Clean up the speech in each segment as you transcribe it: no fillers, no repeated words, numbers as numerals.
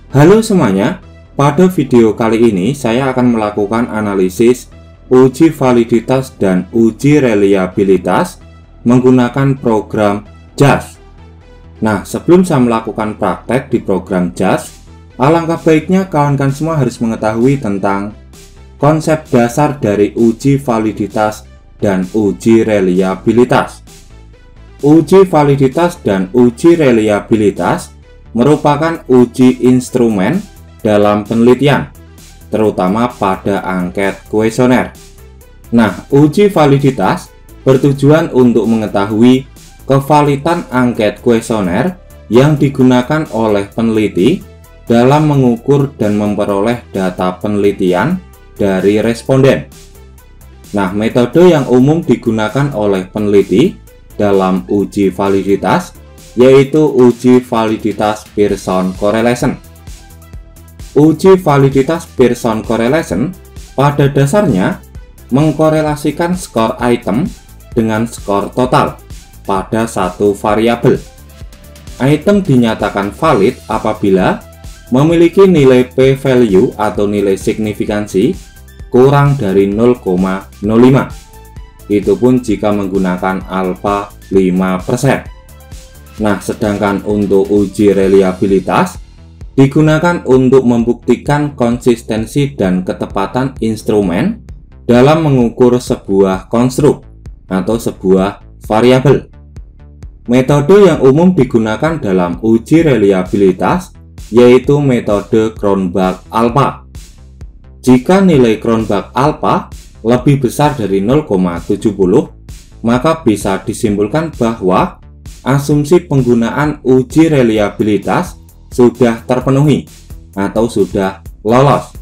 Halo semuanya, pada video kali ini saya akan melakukan analisis uji validitas dan uji reliabilitas menggunakan program JAS. Nah, sebelum saya melakukan praktek di program JAS, alangkah baiknya kawan-kawan semua harus mengetahui tentang konsep dasar dari uji validitas dan uji reliabilitas. Uji validitas dan uji reliabilitas merupakan uji instrumen dalam penelitian, terutama pada angket kuesioner. Nah, uji validitas bertujuan untuk mengetahui kevalitan angket kuesioner yang digunakan oleh peneliti dalam mengukur dan memperoleh data penelitian dari responden. Nah, metode yang umum digunakan oleh peneliti dalam uji validitas yaitu uji validitas Pearson correlation. Uji validitas Pearson correlation pada dasarnya mengkorelasikan skor item dengan skor total pada satu variabel. Item dinyatakan valid apabila memiliki nilai p-value atau nilai signifikansi kurang dari 0,05. Itu pun jika menggunakan alfa 5%. Nah, sedangkan untuk uji reliabilitas digunakan untuk membuktikan konsistensi dan ketepatan instrumen dalam mengukur sebuah konstruk atau sebuah variabel. Metode yang umum digunakan dalam uji reliabilitas yaitu metode Cronbach-Alpha. Jika nilai Cronbach-Alpha lebih besar dari 0,70, maka bisa disimpulkan bahwa asumsi penggunaan uji reliabilitas sudah terpenuhi atau sudah lolos.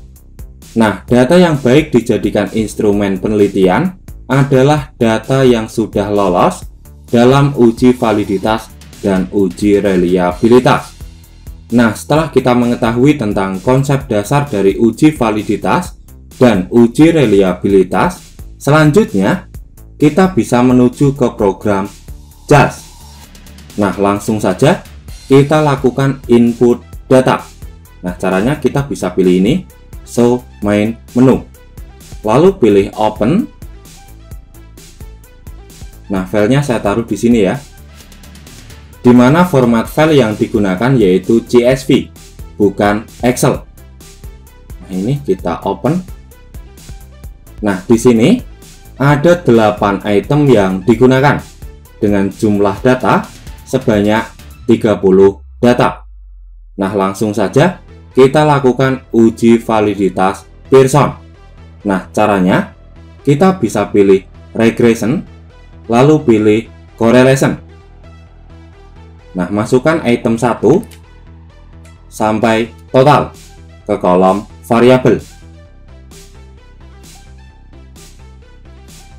Nah, data yang baik dijadikan instrumen penelitian adalah data yang sudah lolos dalam uji validitas dan uji reliabilitas. Nah, setelah kita mengetahui tentang konsep dasar dari uji validitas dan uji reliabilitas, selanjutnya kita bisa menuju ke program JAS. Nah, langsung saja kita lakukan input data. Nah, caranya kita bisa pilih ini, show main menu. Lalu pilih open. Nah, filenya saya taruh di sini ya. Di mana format file yang digunakan yaitu CSV, bukan Excel. Nah, ini kita open. Nah, di sini ada 8 item yang digunakan dengan jumlah data sebanyak 30 data. Nah, langsung saja kita lakukan uji validitas Pearson. Nah, caranya kita bisa pilih regression, lalu pilih correlation. Nah, masukkan item 1 sampai total ke kolom variabel.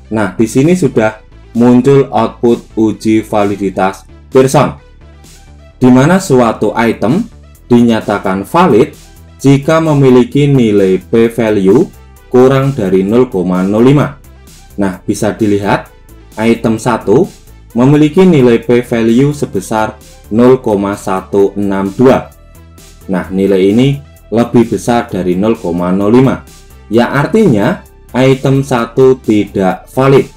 Nah, di sini sudah muncul output uji validitas Pearson, di mana suatu item dinyatakan valid jika memiliki nilai p-value kurang dari 0,05. Nah, bisa dilihat item 1 memiliki nilai p-value sebesar 0,162. Nah, nilai ini lebih besar dari 0,05, yang artinya item 1 tidak valid.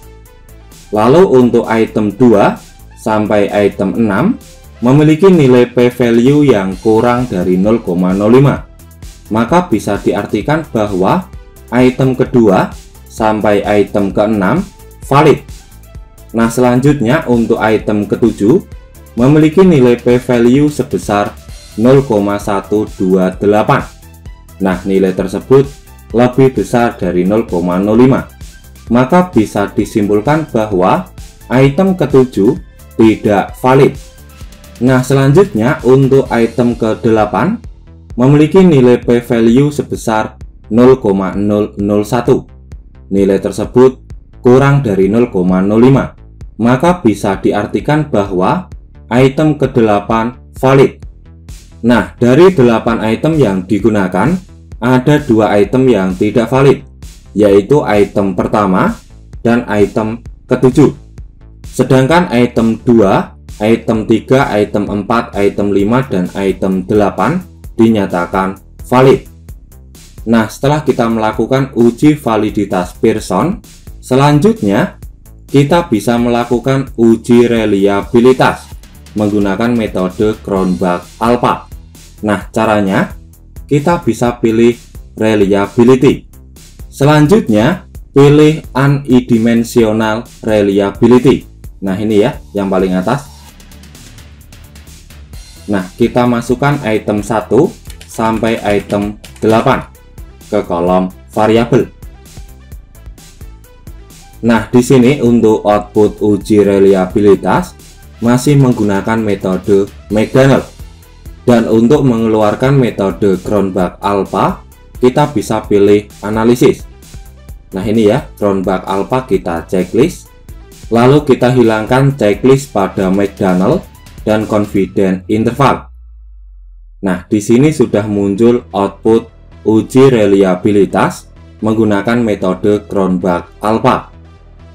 Lalu untuk item 2 sampai item 6 memiliki nilai p-value yang kurang dari 0,05, maka bisa diartikan bahwa item kedua sampai item ke-6 valid. Nah, selanjutnya untuk item ke-7 memiliki nilai p-value sebesar 0,128. Nah, nilai tersebut lebih besar dari 0,05, maka bisa disimpulkan bahwa item ke-7 tidak valid. Nah, selanjutnya untuk item ke-8 memiliki nilai p-value sebesar 0,001. Nilai tersebut kurang dari 0,05, maka bisa diartikan bahwa item ke-8 valid. Nah, dari 8 item yang digunakan, ada 2 item yang tidak valid, yaitu item pertama dan item ke-7. Sedangkan item 2, item 3, item 4, item 5, dan item 8 dinyatakan valid. Nah, setelah kita melakukan uji validitas Pearson, selanjutnya kita bisa melakukan uji reliabilitas menggunakan metode Cronbach-Alpha. Nah, caranya kita bisa pilih reliability. Selanjutnya, pilih unidimensional reliability. Nah, ini ya, yang paling atas. Nah, kita masukkan item 1 sampai item 8 ke kolom variabel. Nah, di sini untuk output uji reliabilitas masih menggunakan metode McDonald. Dan untuk mengeluarkan metode Cronbach-Alpha, kita bisa pilih analisis. Nah, ini ya, Cronbach-Alpha kita checklist. Lalu kita hilangkan checklist pada McDonald dan confidence interval. Nah, di sini sudah muncul output uji reliabilitas menggunakan metode Cronbach-Alpha,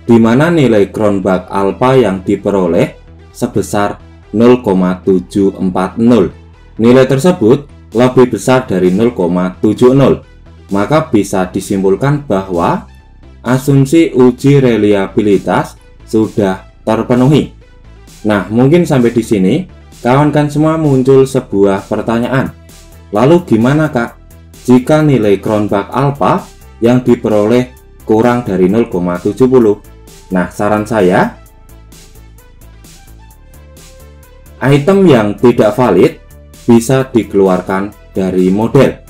di mana nilai Cronbach-Alpha yang diperoleh sebesar 0,740. Nilai tersebut lebih besar dari 0,70. Maka bisa disimpulkan bahwa asumsi uji reliabilitas sudah terpenuhi. Nah, mungkin sampai di sini kawan-kawan semua muncul sebuah pertanyaan. Lalu gimana Kak jika nilai Cronbach-Alpha yang diperoleh kurang dari 0,70? Nah, saran saya, item yang tidak valid bisa dikeluarkan dari model.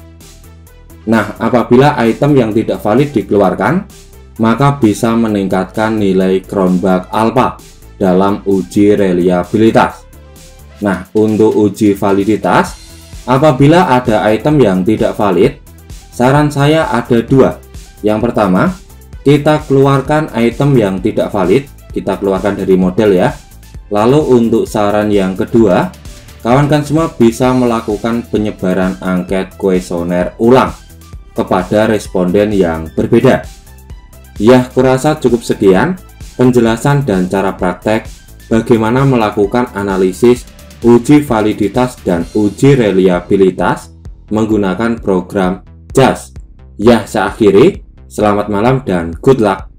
Nah, apabila item yang tidak valid dikeluarkan, maka bisa meningkatkan nilai Cronbach-Alpha dalam uji reliabilitas. Nah, untuk uji validitas, apabila ada item yang tidak valid, saran saya ada dua. Yang pertama, kita keluarkan item yang tidak valid, kita keluarkan dari model ya. Lalu untuk saran yang kedua, kawan-kawan semua bisa melakukan penyebaran angket kuesioner ulang kepada responden yang berbeda. Ya, kurasa cukup sekian penjelasan dan cara praktek bagaimana melakukan analisis uji validitas dan uji reliabilitas menggunakan program JAS. Ya, saya akhiri. Selamat malam dan good luck.